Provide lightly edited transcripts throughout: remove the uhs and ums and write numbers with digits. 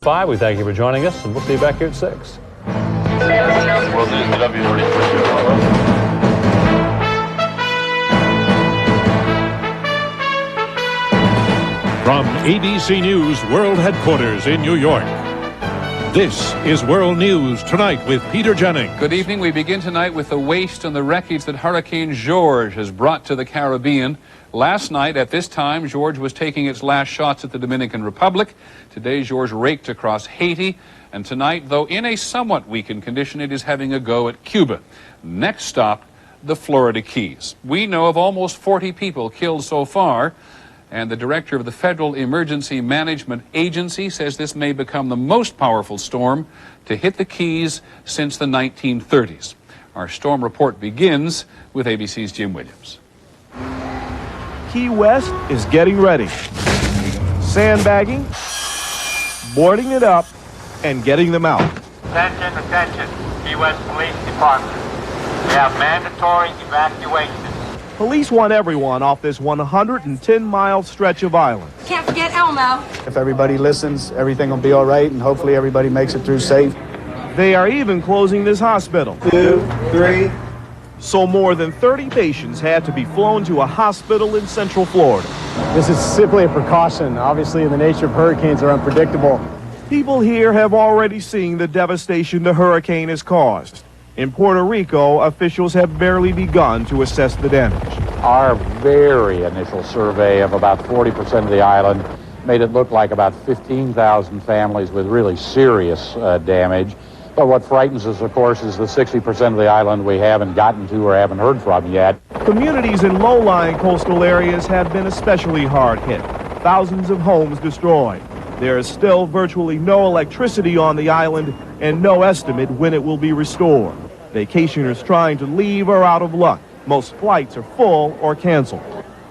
5. We thank you for joining us, and we'll see you back here at 6. World News, From ABC News World Headquarters in New York, this is World News Tonight with Peter Jennings. Good evening. We begin tonight with the waste and the wreckage that Hurricane George has brought to the Caribbean. Last night, at this time, George was taking its last shots at the Dominican Republic. Today, George raked across Haiti. And tonight, though in a somewhat weakened condition, it is having a go at Cuba. Next stop, the Florida Keys. We know of almost 40 people killed so far. And the director of the Federal Emergency Management Agency says this may become the most powerful storm to hit the Keys since the 1930s. Our storm report begins with ABC's Jim Williams. Key West is getting ready. Sandbagging, boarding it up, and getting them out. Attention, attention, Key West Police Department. We have mandatory evacuation. Police want everyone off this 110-mile stretch of island. Can't forget Elmo. If everybody listens, everything will be all right, and hopefully everybody makes it through safe. They are even closing this hospital. 2, 3. So more than 30 patients had to be flown to a hospital in Central Florida. This is simply a precaution. Obviously, the nature of hurricanes are unpredictable. People here have already seen the devastation the hurricane has caused. In Puerto Rico, officials have barely begun to assess the damage. Our very initial survey of about 40% of the island made it look like about 15,000 families with really serious damage. But what frightens us, of course, is the 60% of the island we haven't gotten to or haven't heard from yet. Communities in low-lying coastal areas have been especially hard hit. Thousands of homes destroyed. There is still virtually no electricity on the island and no estimate when it will be restored. Vacationers trying to leave are out of luck. Most flights are full or canceled.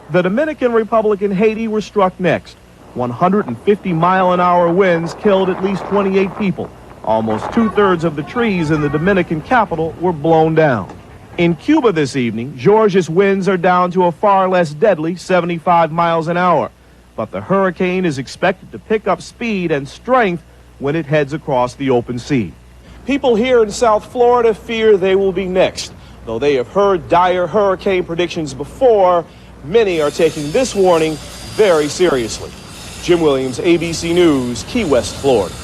The Dominican Republic and Haiti were struck next. 150-mile-an-hour winds killed at least 28 people. Almost two-thirds of the trees in the Dominican capital were blown down. In Cuba this evening, George's winds are down to a far less deadly 75 miles an hour. But the hurricane is expected to pick up speed and strength when it heads across the open sea. People here in South Florida fear they will be next. Though they have heard dire hurricane predictions before, many are taking this warning very seriously. Jim Williams, ABC News, Key West, Florida.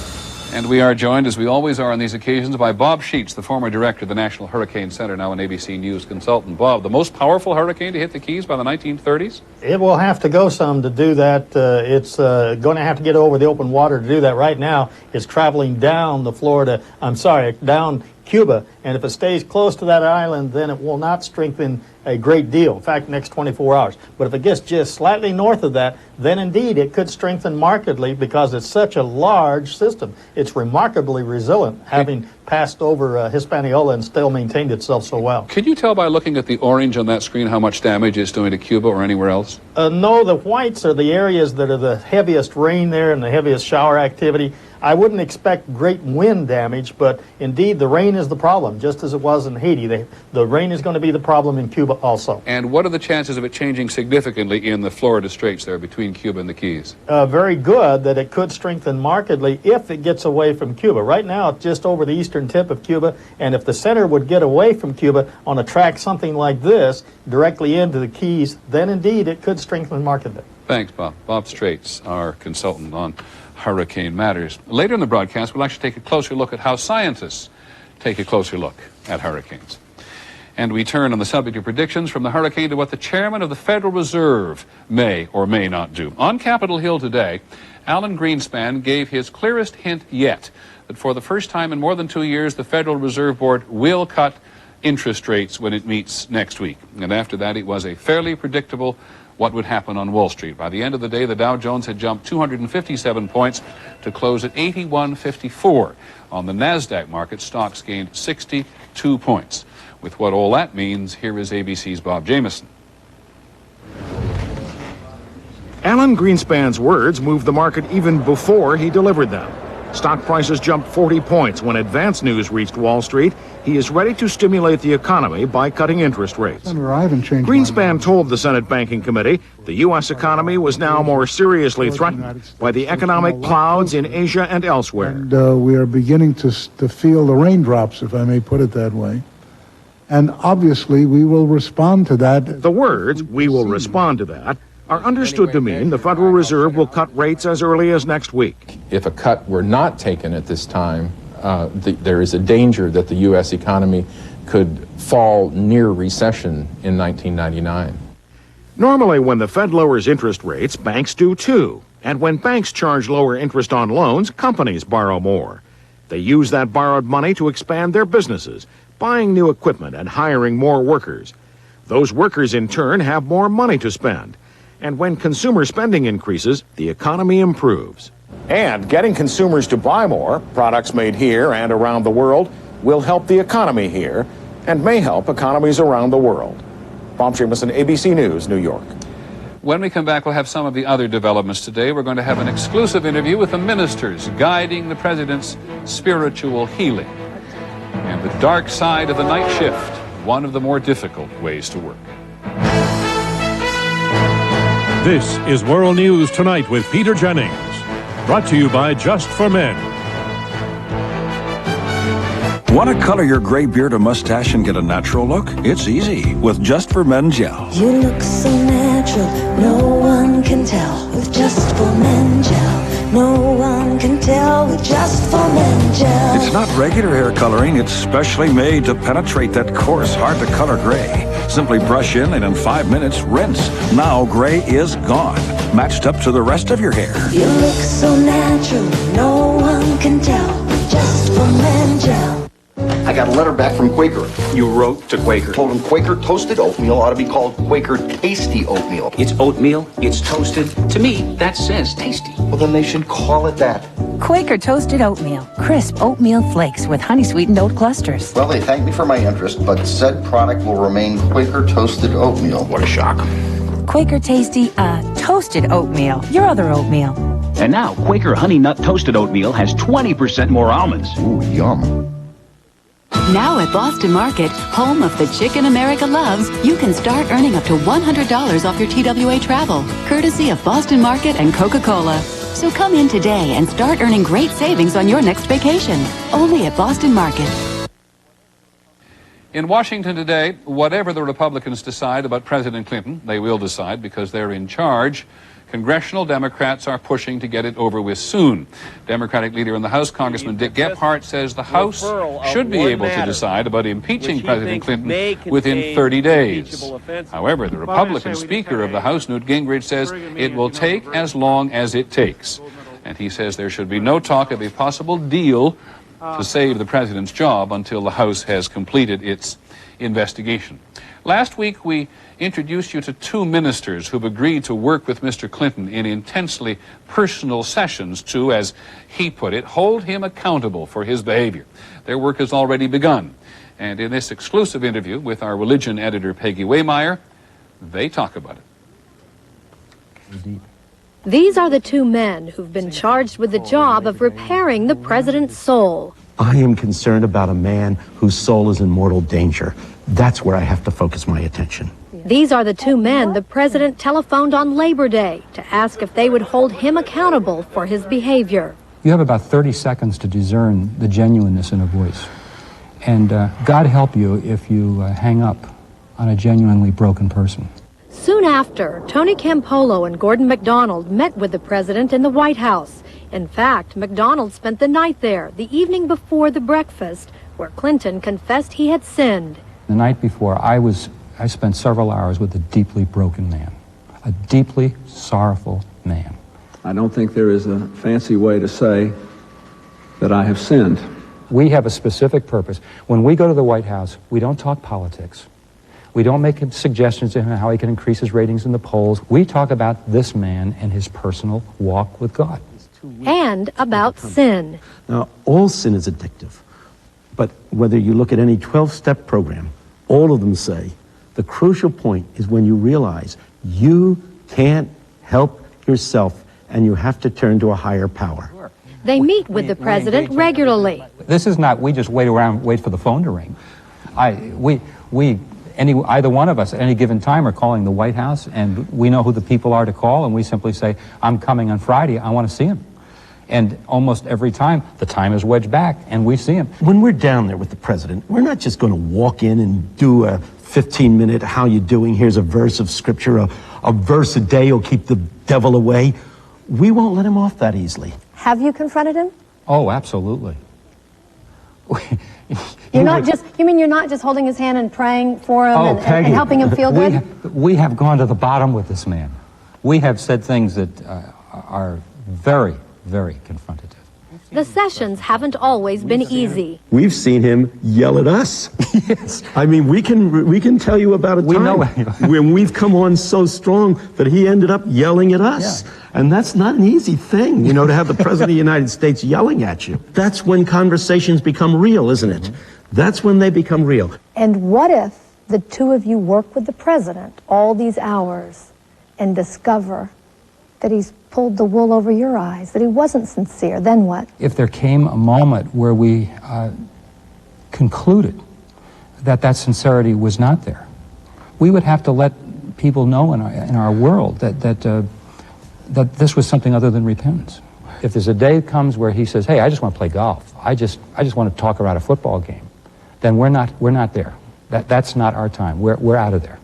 And we are joined, as we always are on these occasions, by Bob Sheets, the former director of the National Hurricane Center, now an ABC News consultant. Bob, the most powerful hurricane to hit the Keys by the 1930s? It will have to go some to do that. It's going to have to get over the open water to do that. Right now, it's traveling down down Cuba, and if it stays close to that island, then it will not strengthen a great deal. In fact, next 24 hours. But if it gets just slightly north of that, then indeed it could strengthen markedly because it's such a large system. It's remarkably resilient, having passed over Hispaniola and still maintained itself so well. Can you tell by looking at the orange on that screen how much damage it's doing to Cuba or anywhere else? No, the whites are the areas that are the heaviest rain there and the heaviest shower activity. I wouldn't expect great wind damage, but indeed the rain is the problem, just as it was in Haiti. The rain is going to be the problem in Cuba also. And what are the chances of it changing significantly in the Florida Straits there between Cuba and the Keys? Very good, that it could strengthen markedly if it gets away from Cuba. Right now, it's just over the eastern tip of Cuba, and if the center would get away from Cuba on a track something like this, directly into the Keys, then indeed it could strengthen markedly. Thanks, Bob. Bob Straits, our consultant on hurricane matters. Later in the broadcast, we'll actually take a closer look at how scientists take a closer look at hurricanes. And we turn on the subject of predictions from the hurricane to what the chairman of the Federal Reserve may or may not do. On Capitol Hill today, Alan Greenspan gave his clearest hint yet that for the first time in more than 2 years, the Federal Reserve Board will cut interest rates when it meets next week. And after that, it was a fairly predictable what would happen on Wall Street. By the end of the day, the Dow Jones had jumped 257 points to close at 8154. On the NASDAQ market, stocks gained 62 points. With what all that means, here is ABC's Bob Jamieson. Alan Greenspan's words moved the market even before he delivered them. Stock prices jumped 40 points when advance news reached Wall Street. He is ready to stimulate the economy by cutting interest rates. Senator, I haven't changed Greenspan told the Senate Banking Committee the U.S. economy was now more seriously threatened by the economic clouds in Asia and elsewhere. And we are beginning to feel the raindrops, if I may put it that way. And obviously, we will respond to that. The words, "we will respond to that," are understood to mean the Federal Reserve will cut rates as early as next week. If a cut were not taken at this time, there is a danger that the U.S. economy could fall near recession in 1999. Normally, when the Fed lowers interest rates, banks do too. And when banks charge lower interest on loans, companies borrow more. They use that borrowed money to expand their businesses, buying new equipment and hiring more workers. Those workers, in turn, have more money to spend. And when consumer spending increases, the economy improves. And getting consumers to buy more, products made here and around the world, will help the economy here and may help economies around the world. Bob Jamieson, ABC News, New York. When we come back, we'll have some of the other developments today. We're going to have an exclusive interview with the ministers guiding the president's spiritual healing. And the dark side of the night shift, one of the more difficult ways to work. This is World News Tonight with Peter Jennings. Brought to you by Just for Men. Want to color your gray beard or mustache and get a natural look? It's easy with Just for Men Gel. You look so natural, no one can tell with Just for Men Gel. No one can tell with Just for Men Gel. It's not regular hair coloring, it's specially made to penetrate that coarse, hard to color gray. Simply brush in and in 5 minutes, rinse. Now gray is gone, matched up to the rest of your hair. You look so natural, no one can tell with Just for Men Gel. I got a letter back from Quaker. You wrote to Quaker. Told them Quaker toasted oatmeal ought to be called Quaker tasty oatmeal. It's oatmeal, it's toasted. To me, that says tasty. Well, then they should call it that. Quaker toasted oatmeal. Crisp oatmeal flakes with honey-sweetened oat clusters. Well, they thanked me for my interest, but said product will remain Quaker toasted oatmeal. What a shock. Quaker tasty, toasted oatmeal. Your other oatmeal. And now, Quaker Honey Nut Toasted Oatmeal has 20% more almonds. Ooh, yum. Now at Boston Market, home of the chicken America loves, you can start earning up to $100 off your TWA travel, courtesy of Boston Market and Coca-Cola. So come in today and start earning great savings on your next vacation, only at Boston Market. In Washington today, whatever the Republicans decide about President Clinton, they will decide because they're in charge. Congressional Democrats are pushing to get it over with soon. Democratic leader in the House, Congressman Dick Gephardt, says the House should be able to decide about impeaching President Clinton within 30 days. However, the Republican Speaker of the House, Newt Gingrich, says it will take as long as it takes. And he says there should be no talk of a possible deal to save the president's job until the House has completed its investigation. Last week, we introduced you to two ministers who've agreed to work with Mr. Clinton in intensely personal sessions to, as he put it, hold him accountable for his behavior. Their work has already begun. And in this exclusive interview with our religion editor, Peggy Waymeyer, they talk about it. These are the two men who've been charged with the job of repairing the president's soul. I am concerned about a man whose soul is in mortal danger. That's where I have to focus my attention. These are the two men the president telephoned on Labor Day to ask if they would hold him accountable for his behavior. You have about 30 seconds to discern the genuineness in a voice. And God help you if you hang up on a genuinely broken person. Soon after, Tony Campolo and Gordon MacDonald met with the president in the White House. In fact, MacDonald spent the night there, the evening before the breakfast, where Clinton confessed he had sinned. The night before, I spent several hours with a deeply broken man, a deeply sorrowful man. I don't think there is a fancy way to say that I have sinned. We have a specific purpose. When we go to the White House, we don't talk politics. We don't make suggestions to him how he can increase his ratings in the polls. We talk about this man and his personal walk with God. And about sin. Now, all sin is addictive. But whether you look at any 12-step program, all of them say the crucial point is when you realize you can't help yourself and you have to turn to a higher power. They meet with the president regularly. This is not, we just wait around, wait for the phone to ring. Either one of us at any given time are calling the White House, and we know who the people are to call, and we simply say, I'm coming on Friday, I want to see him. And almost every time, the time is wedged back, and we see him. When we're down there with the president, we're not just going to walk in and do a 15-minute, how you doing, here's a verse of scripture, a verse a day will keep the devil away. We won't let him off that easily. Have you confronted him? Oh, absolutely. You mean you're not just holding his hand and praying for him and helping him feel good? We have gone to the bottom with this man. We have said things that are very, very confrontative. The sessions haven't always been easy. We've seen him yell at us. Yes. I mean, we can tell you about a time when we've come on so strong that he ended up yelling at us. Yeah. And that's not an easy thing, to have the President of the United States yelling at you. That's when conversations become real, isn't it? That's when they become real. And what if the two of you work with the president all these hours and discover that he's pulled the wool over your eyes, that he wasn't sincere? Then what? If there came a moment where we concluded that that sincerity was not there, we would have to let people know in our world that this was something other than repentance. If there's a day comes where he says, hey, I just want to play golf, I just want to talk around a football game, then we're not there. That's not our time. We're out of there.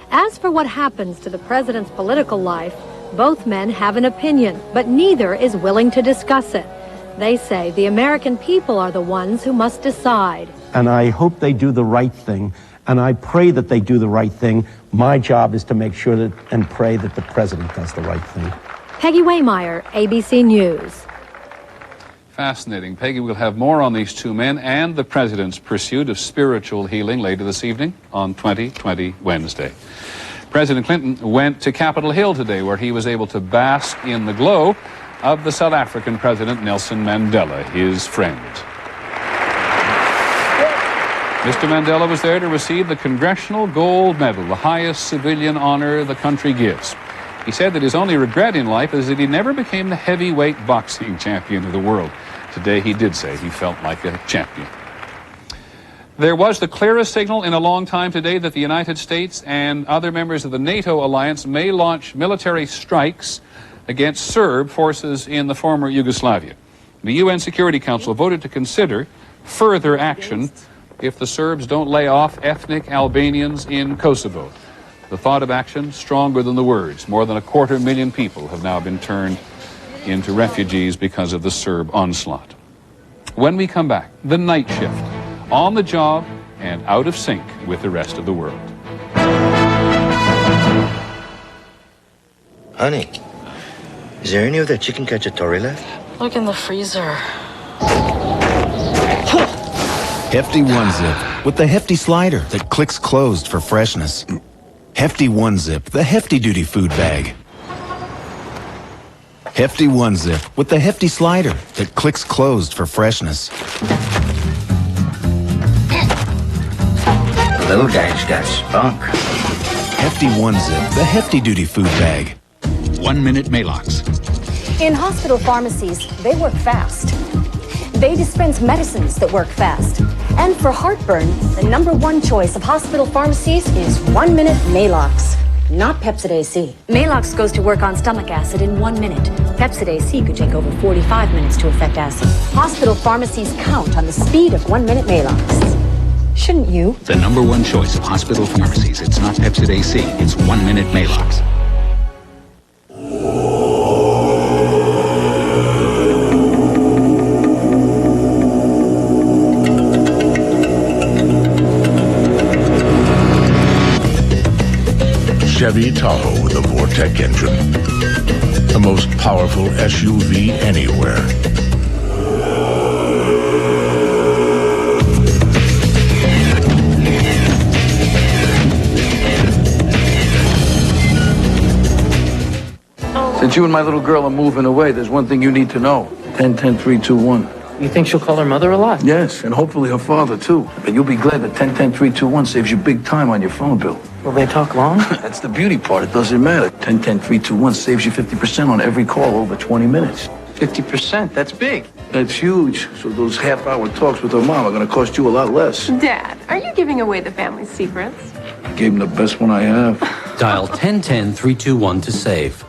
As for what happens to the president's political life, both men have an opinion, but neither is willing to discuss it. They say the American people are the ones who must decide. And I hope they do the right thing, and I pray that they do the right thing. My job is to make sure that and pray that the president does the right thing. Peggy Waymeyer, ABC News. Fascinating. Peggy, we'll have more on these two men and the president's pursuit of spiritual healing later this evening on 2020 Wednesday. President Clinton went to Capitol Hill today, where he was able to bask in the glow of the South African President Nelson Mandela, his friend. Mr. Mandela was there to receive the Congressional Gold Medal, the highest civilian honor the country gives. He said that his only regret in life is that he never became the heavyweight boxing champion of the world. Today he did say he felt like a champion. There was the clearest signal in a long time today that the United States and other members of the NATO alliance may launch military strikes against Serb forces in the former Yugoslavia. The UN Security Council voted to consider further action if the Serbs don't lay off ethnic Albanians in Kosovo. The thought of action stronger than the words. More than 250,000 people have now been turned into refugees because of the Serb onslaught. When we come back, the night shift, on the job and out of sync with the rest of the world. Honey, is there any of that chicken cacciatore left? Look in the freezer. Hefty One Zip with the hefty slider that clicks closed for freshness. Hefty One Zip, the hefty duty food bag. Hefty One Zip with the hefty slider that clicks closed for freshness. The little guy's got spunk. Hefty One Zip, the hefty duty food bag. 1 Minute Maalox. In hospital pharmacies, they work fast. They dispense medicines that work fast. And for heartburn, the #1 choice of hospital pharmacies is 1 Minute Maalox, not Pepcid AC. Maalox goes to work on stomach acid in 1 minute. Pepcid AC could take over 45 minutes to affect acid. Hospital pharmacies count on the speed of 1 Minute Maalox. Shouldn't you? The #1 choice of hospital pharmacies. It's not Pepcid AC, it's 1 Minute Maalox. Chevy Tahoe with a Vortec engine. The most powerful SUV anywhere. Since you and my little girl are moving away, there's one thing you need to know. 10-10-3-2-1. You think she'll call her mother a lot? Yes, and hopefully her father, too. But you'll be glad that 10-10-3-2-1 saves you big time on your phone bill. Will they talk long? That's the beauty part. It doesn't matter. 10-10-3-2-1 saves you 50% on every call over 20 minutes. 50%, that's big. That's huge. So those half-hour talks with her mom are going to cost you a lot less. Dad, are you giving away the family secrets? I gave him the best one I have. Dial 1010-321 to save.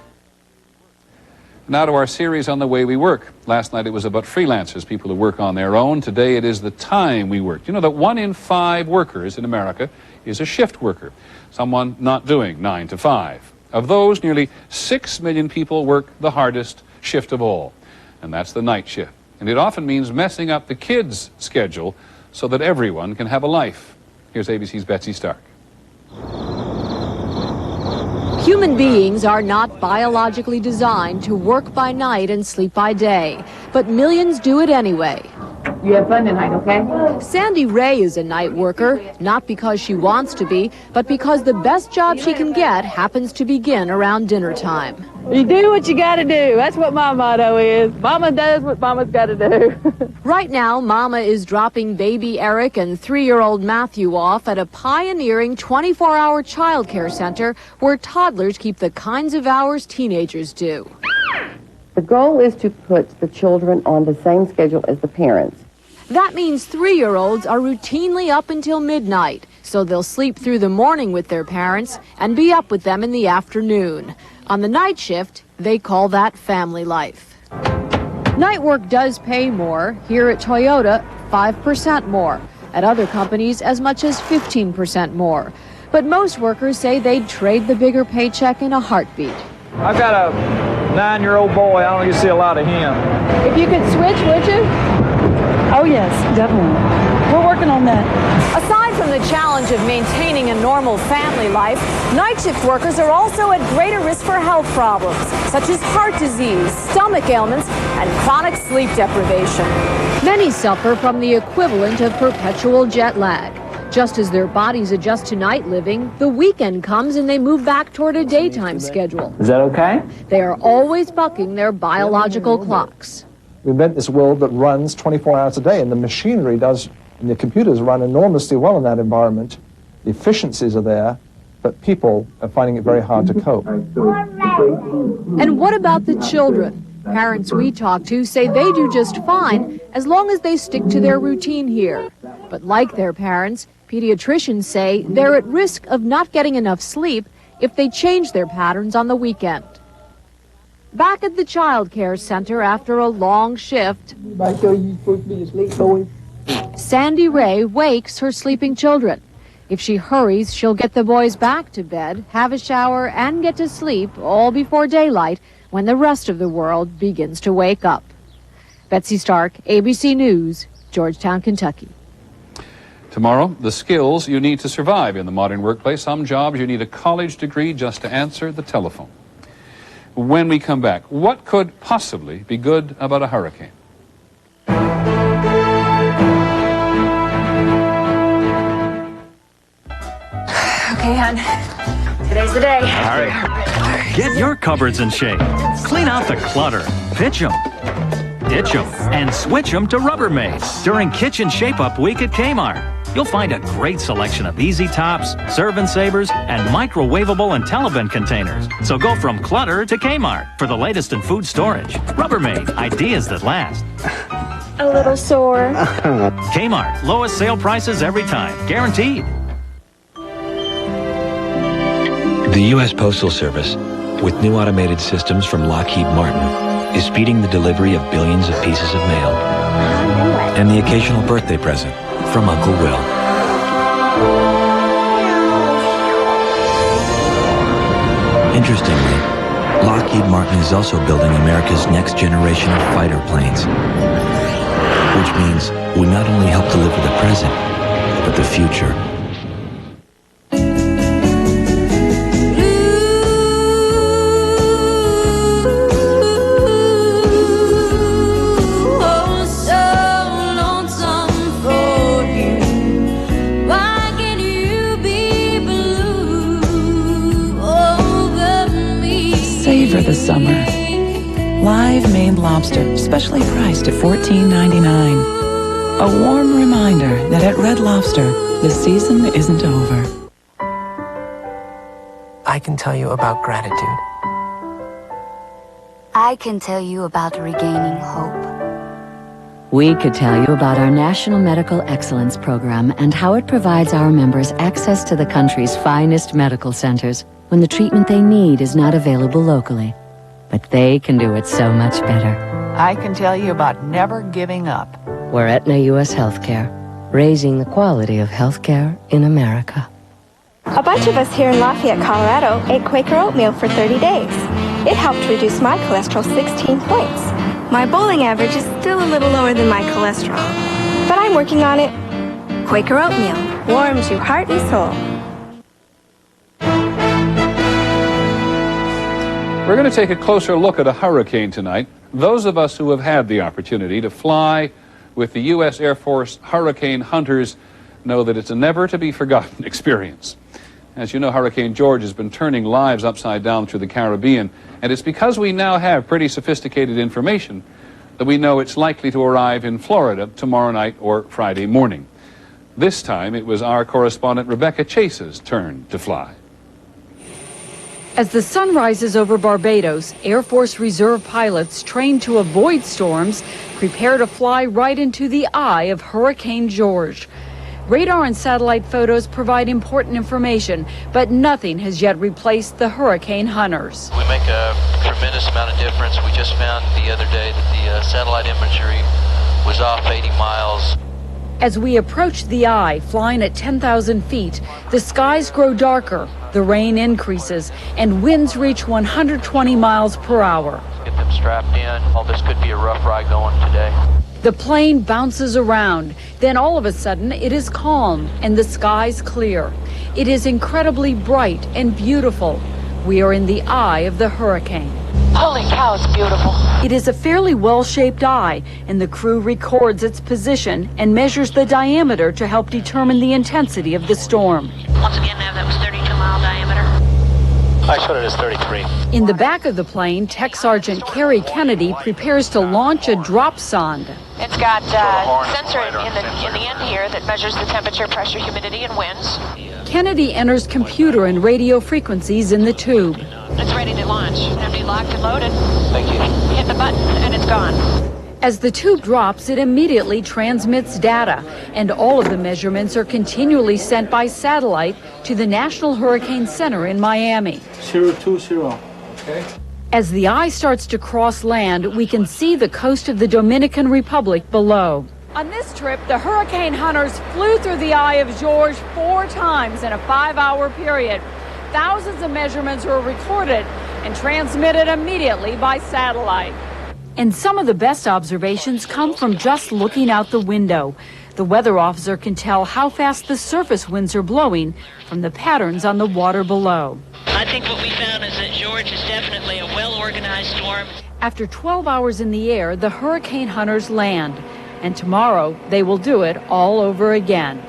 Now to our series on the way we work. Last night it was about freelancers, people who work on their own. Today it is the time we work. You know that 1 in 5 workers in America is a shift worker, someone not doing 9 to 5. Of those, nearly 6 million people work the hardest shift of all, and that's the night shift. And it often means messing up the kids' schedule so that everyone can have a life. Here's ABC's Betsy Stark. Human beings are not biologically designed to work by night and sleep by day, but millions do it anyway. You have fun tonight, okay? Sandy Ray is a night worker, not because she wants to be, but because the best job she can get happens to begin around dinner time. You do what you gotta do. That's what my motto is. Mama does what mama's gotta do. Right now, Mama is dropping baby Eric and 3-year-old Matthew off at a pioneering 24-hour childcare center where toddlers keep the kinds of hours teenagers do. The goal is to put the children on the same schedule as the parents. That means 3-year-olds are routinely up until midnight, so they'll sleep through the morning with their parents and be up with them in the afternoon. On the night shift, they call that family life. Night work does pay more. Here at Toyota, 5% more. At other companies, as much as 15% more. But most workers say they'd trade the bigger paycheck in a heartbeat. I've got a 9-year-old boy. I don't get to see a lot of him. If you could switch, would you? Oh, yes, definitely. We're working on that. Aside from the challenge of maintaining a normal family life, night shift workers are also at greater risk for health problems, such as heart disease, stomach ailments, and chronic sleep deprivation. Many suffer from the equivalent of perpetual jet lag. Just as their bodies adjust to night living, the weekend comes and they move back toward a daytime schedule. Is that okay? They are always bucking their biological clocks. We invent this world that runs 24 hours a day, and the machinery does, and the computers run enormously well in that environment. The efficiencies are there, but people are finding it very hard to cope. And what about the children? Parents we talk to say they do just fine as long as they stick to their routine here. But like their parents, pediatricians say they're at risk of not getting enough sleep if they change their patterns on the weekend. Back at the child care center after a long shift, Sandy Ray wakes her sleeping children. If she hurries, she'll get the boys back to bed, have a shower, and get to sleep all before daylight when the rest of the world begins to wake up. Betsy Stark, ABC News, Georgetown, Kentucky. Tomorrow, the skills you need to survive in the modern workplace. Some jobs you need a college degree just to answer the telephone. When we come back, what could possibly be good about a hurricane? Okay, hon. Today's the day. All right. Get your cupboards in shape. Clean out the clutter. Pitch them. Ditch them. And switch them to Rubbermaid during Kitchen Shape-Up Week at Kmart. You'll find a great selection of easy tops, serve-and-savers, and microwavable and Telebin containers. So go from clutter to Kmart for the latest in food storage. Rubbermaid, ideas that last. A little sore. Kmart, lowest sale prices every time, guaranteed. The U.S. Postal Service, with new automated systems from Lockheed Martin, is speeding the delivery of billions of pieces of mail and the occasional birthday present from Uncle Will. Interestingly, Lockheed Martin is also building America's next generation of fighter planes, which means we not only help deliver the present, but the future. Savor the summer. Live Maine lobster, specially priced at $14.99. A warm reminder that at Red Lobster, the season isn't over. I can tell you about gratitude. I can tell you about regaining hope. We could tell you about our National Medical Excellence Program and how it provides our members access to the country's finest medical centers when the treatment they need is not available locally. But they can do it so much better. I can tell you about never giving up. We're Aetna U.S. Healthcare, raising the quality of healthcare in America. A bunch of us here in Lafayette, Colorado, ate Quaker oatmeal for 30 days. It helped reduce my cholesterol 16 points. My bowling average is still a little lower than my cholesterol, but I'm working on it. Quaker oatmeal warms your heart and soul. We're going to take a closer look at a hurricane tonight. Those of us who have had the opportunity to fly with the U.S. Air Force Hurricane Hunters know that it's a never-to-be-forgotten experience. As you know, Hurricane George has been turning lives upside down through the Caribbean, and it's because we now have pretty sophisticated information that we know it's likely to arrive in Florida tomorrow night or Friday morning. This time, it was our correspondent Rebecca Chase's turn to fly. As the sun rises over Barbados, Air Force Reserve pilots trained to avoid storms prepare to fly right into the eye of Hurricane George. Radar and satellite photos provide important information, but nothing has yet replaced the hurricane hunters. We make a tremendous amount of difference. We just found the other day that the satellite imagery was off 80 miles. As we approach the eye, flying at 10,000 feet, the skies grow darker, the rain increases, and winds reach 120 miles per hour. Get them strapped in. All this could be a rough ride going today. The plane bounces around. Then all of a sudden, it is calm and the skies clear. It is incredibly bright and beautiful. We are in the eye of the hurricane. Holy cow, it's beautiful. It is a fairly well-shaped eye, and the crew records its position and measures the diameter to help determine the intensity of the storm. Once again, Nav, that was 32-mile diameter. I showed it as 33. In the back of the plane, Tech Sergeant Carrie Kennedy prepares to launch a drop sonde. It's got sensor in the end here that measures the temperature, pressure, humidity, and winds. Kennedy enters computer and radio frequencies in the tube. It's ready to launch. Empty, locked, and loaded. Thank you. Hit the button, and it's gone. As the tube drops, it immediately transmits data, and all of the measurements are continually sent by satellite to the National Hurricane Center in Miami. 020. Okay. As the eye starts to cross land, we can see the coast of the Dominican Republic below. On this trip, the hurricane hunters flew through the eye of George 4 times in a 5-hour period. Thousands of measurements were recorded and transmitted immediately by satellite. And some of the best observations come from just looking out the window. The weather officer can tell how fast the surface winds are blowing from the patterns on the water below. I think what we found is that George is definitely a well-organized storm. After 12 hours in the air, the hurricane hunters land. And tomorrow, they will do it all over again.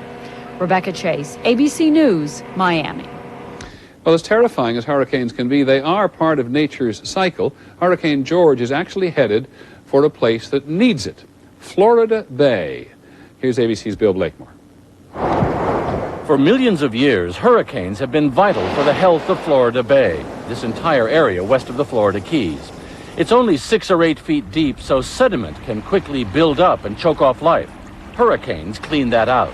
Rebecca Chase, ABC News, Miami. Well, as terrifying as hurricanes can be, they are part of nature's cycle. Hurricane George is actually headed for a place that needs it, Florida Bay. Here's ABC's Bill Blakemore. For millions of years, hurricanes have been vital for the health of Florida Bay, this entire area west of the Florida Keys. It's only 6 or 8 feet deep, so sediment can quickly build up and choke off life. Hurricanes clean that out.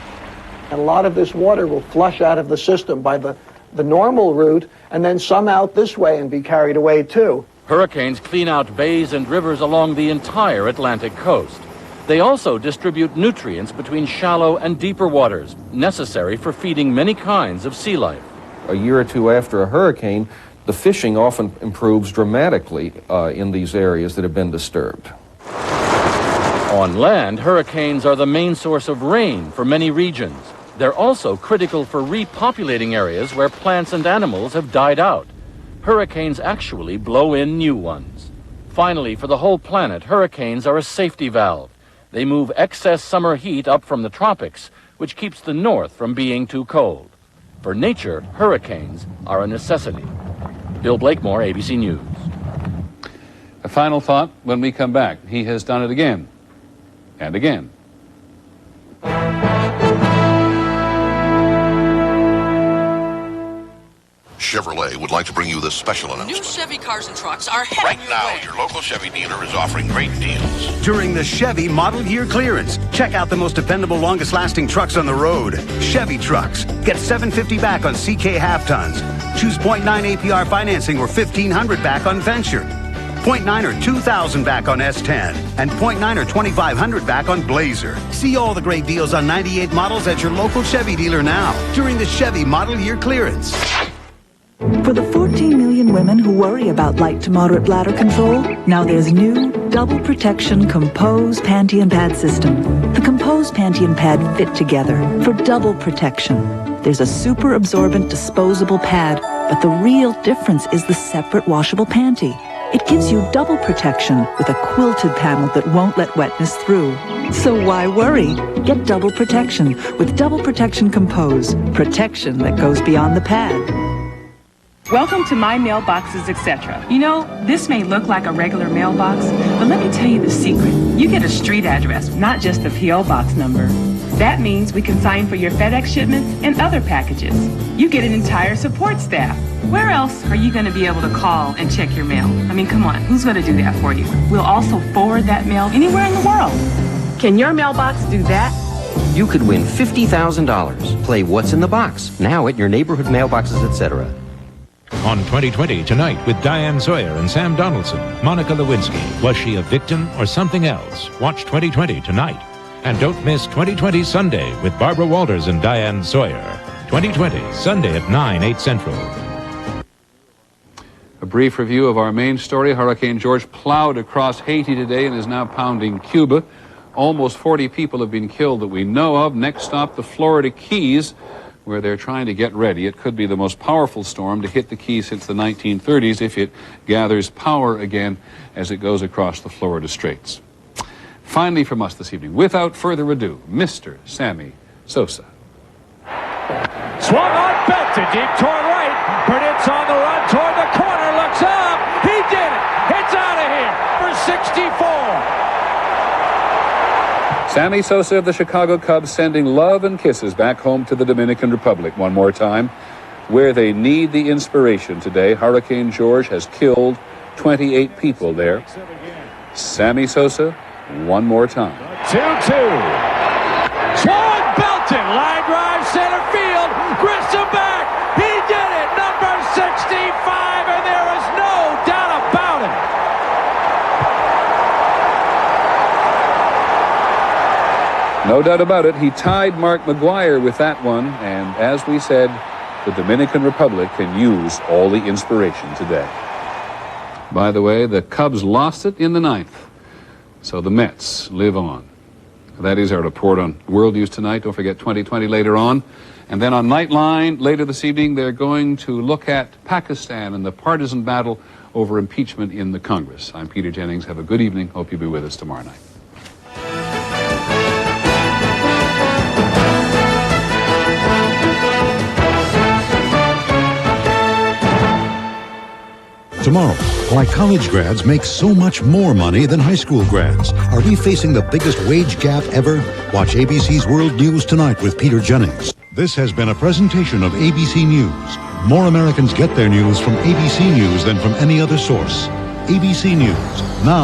And a lot of this water will flush out of the system by the normal route, and then some out this way and be carried away too. Hurricanes clean out bays and rivers along the entire Atlantic coast. They also distribute nutrients between shallow and deeper waters, necessary for feeding many kinds of sea life. A year or two after a hurricane, the fishing often improves dramatically in these areas that have been disturbed. On land, hurricanes are the main source of rain for many regions. They're also critical for repopulating areas where plants and animals have died out. Hurricanes actually blow in new ones. Finally, for the whole planet, hurricanes are a safety valve. They move excess summer heat up from the tropics, which keeps the north from being too cold. For nature, hurricanes are a necessity. Bill Blakemore, ABC News. A final thought when we come back. He has done it again and again. Chevrolet. Chevrolet would like to bring you this special announcement. New Chevy cars and trucks are heading Right now, your local Chevy dealer is offering great deals. During the Chevy Model Year Clearance, check out the most dependable, longest-lasting trucks on the road. Chevy trucks. Get $750 back on CK half-tons. Choose 0.9 APR financing or $1,500 back on Venture. 0.9 or $2,000 back on S10. And 0.9 or $2,500 back on Blazer. See all the great deals on 98 models at your local Chevy dealer now during the Chevy Model Year Clearance. For the 14 million women who worry about light to moderate bladder control, now there's new Double Protection Compose Panty and Pad System. The Compose Panty and Pad fit together for double protection. There's a super absorbent disposable pad, but the real difference is the separate washable panty. It gives you double protection with a quilted panel that won't let wetness through. So why worry? Get double protection with Double Protection Compose. Protection that goes beyond the pad. Welcome to My Mailboxes, etc. You know, this may look like a regular mailbox, but let me tell you the secret. You get a street address, not just a P.O. box number. That means we can sign for your FedEx shipments and other packages. You get an entire support staff. Where else are you going to be able to call and check your mail? I mean, come on, who's going to do that for you? We'll also forward that mail anywhere in the world. Can your mailbox do that? You could win $50,000. Play What's in the Box, now at your neighborhood mailboxes, etc. On 2020 Tonight with Diane Sawyer and Sam Donaldson, Monica Lewinsky. Was she a victim or something else? Watch 2020 Tonight. And don't miss 2020 Sunday with Barbara Walters and Diane Sawyer. 2020 Sunday at 9, 8 Central. A brief review of our main story. Hurricane George plowed across Haiti today and is now pounding Cuba. Almost 40 people have been killed that we know of. Next stop, the Florida Keys, where they're trying to get ready. It could be the most powerful storm to hit the Keys since the 1930s if it gathers power again as it goes across the Florida Straits. Finally from us this evening, without further ado, Mr. Sammy Sosa. Swung on, belted deep toward right. Burnett's on the run toward the corner, looks up. He did it. It's out of here for 64. Sammy Sosa of the Chicago Cubs sending love and kisses back home to the Dominican Republic one more time, where they need the inspiration today. Hurricane George has killed 28 people there. Sammy Sosa, one more time. 2-2. Swung, belted, line drive, center field. Grissom back. He did it. Number 65, and there is no doubt about it. No doubt about it, he tied Mark McGwire with that one, and as we said, the Dominican Republic can use all the inspiration today. By the way, the Cubs lost it in the 9th, so the Mets live on. That is our report on World News Tonight. Don't forget 2020 later on. And then on Nightline later this evening, they're going to look at Pakistan and the partisan battle over impeachment in the Congress. I'm Peter Jennings. Have a good evening. Hope you'll be with us tomorrow night. Tomorrow, why college grads make so much more money than high school grads. Are we facing the biggest wage gap ever? Watch ABC's World News Tonight with Peter Jennings. This has been a presentation of ABC News. More Americans get their news from ABC News than from any other source. ABC News, now.